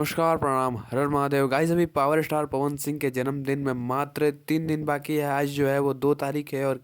नमस्कार, प्रणाम, हर हर महादेव। गाइस अभी पावर स्टार पवन सिंह के जन्मदिन में मात्र 3 दिन बाकी है। आज जो है वो 2 तारीख है और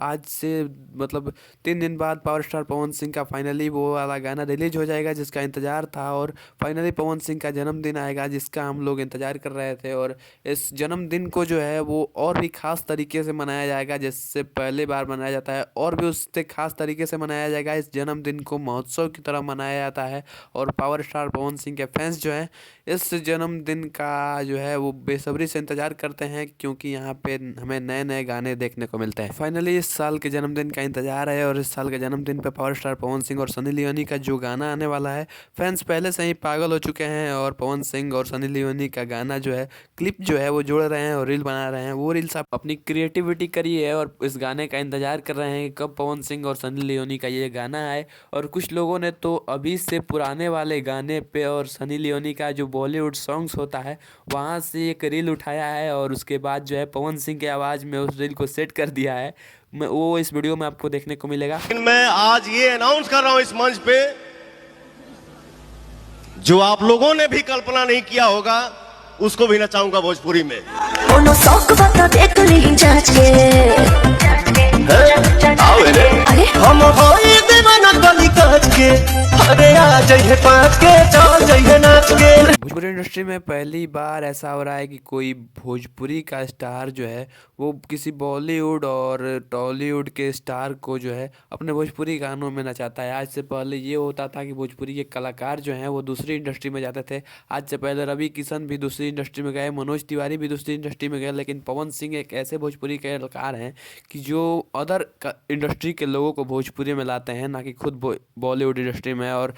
आज से मतलब 3 दिन बाद पावर स्टार पवन सिंह का फाइनली वो वाला गाना रिलीज हो जाएगा जिसका इंतज़ार था। और फाइनली पवन सिंह का जन्मदिन आएगा जिसका हम लोग इंतज़ार कर रहे थे। और इस जन्मदिन को जो है वो और भी ख़ास तरीके से मनाया जाएगा, जिससे पहले बार मनाया जाता है और भी उससे ख़ास तरीके से मनाया जाएगा। इस जन्मदिन को महोत्सव की तरह मनाया जाता है और पावर स्टार पवन सिंह के फैंस जो हैं इस जन्मदिन का जो है वो बेसब्री से इंतजार करते हैं, क्योंकि यहाँ पे हमें नए नए गाने देखने को मिलते हैं। फाइनली इस साल के जन्मदिन का इंतजार है और इस साल के जन्मदिन पे पावर स्टार पवन सिंह और सनी लियोनी का जो गाना आने वाला है, फैंस पहले से ही पागल हो चुके हैं। और पवन सिंह और सनी लियोनी का गाना जो है क्लिप जो है वो जोड़ रहे हैं और रील बना रहे हैं। वो रील्स आप अपनी क्रिएटिविटी करिए और इस गाने का इंतजार कर रहे हैं कि कब पवन सिंह और सनी लियोनी का ये गाना आए। और कुछ लोगों ने तो अभी से पुराने वाले गाने पे और सनी लियोनी का जो बॉलीवुड सॉन्ग्स होता है वहाँ से एक रील उठाया है और उसके बाद जो है पवन सिंह की आवाज़ में उस रील को सेट कर दिया है। मैं वो इस वीडियो में आपको देखने को मिलेगा। लेकिन मैं आज ये अनाउंस कर रहा हूं इस मंच पे, जो आप लोगों ने भी कल्पना नहीं किया होगा उसको भी नचाऊंगा भोजपुरी में। कोनो शौक बता देख ली जांच के अरे हम होई दीवाना गली काच के, अरे आ जाइए पाँच के चल जाइए नाच के। भोजपुरी इंडस्ट्री में पहली बार ऐसा हो रहा है कि कोई भोजपुरी का स्टार जो है वो किसी बॉलीवुड और टॉलीवुड के स्टार को जो है अपने भोजपुरी गानों में नचाता है। आज से पहले ये होता था कि भोजपुरी के कलाकार जो हैं वो दूसरी इंडस्ट्री में जाते थे। आज से पहले रवि किशन भी दूसरी इंडस्ट्री में गए, मनोज तिवारी भी दूसरी इंडस्ट्री में गए, लेकिन पवन सिंह एक ऐसे भोजपुरी के कलाकार हैं कि जो अदर इंडस्ट्री के लोगों को भोजपुरी में लाते हैं, ना कि खुद बॉलीवुड इंडस्ट्री में और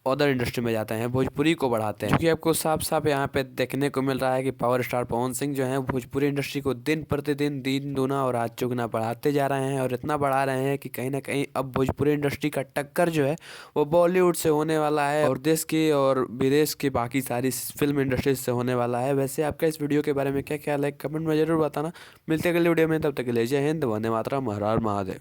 अदर इंडस्ट्री में जाते हैं, भोजपुरी को बढ़ाते हैं। क्योंकि आपको साफ साफ यहाँ पे देखने को मिल रहा है कि पावर स्टार पवन सिंह जो हैं भोजपुरी इंडस्ट्री को दिन प्रतिदिन दिन दूना और रात चौगुना बढ़ाते जा रहे हैं। और इतना बढ़ा रहे हैं कि कहीं ना कहीं अब भोजपुरी इंडस्ट्री का टक्कर जो है वो बॉलीवुड से होने वाला है और देश की और विदेश की बाकी सारी फिल्म इंडस्ट्री से होने वाला है। वैसे आपका इस वीडियो के बारे में क्या ख्याल है, कमेंट में जरूर बताना। मिलते अगले वीडियो में, तब तक के लिए जय हिंद, वंदे मातरम, हर हर महादेव।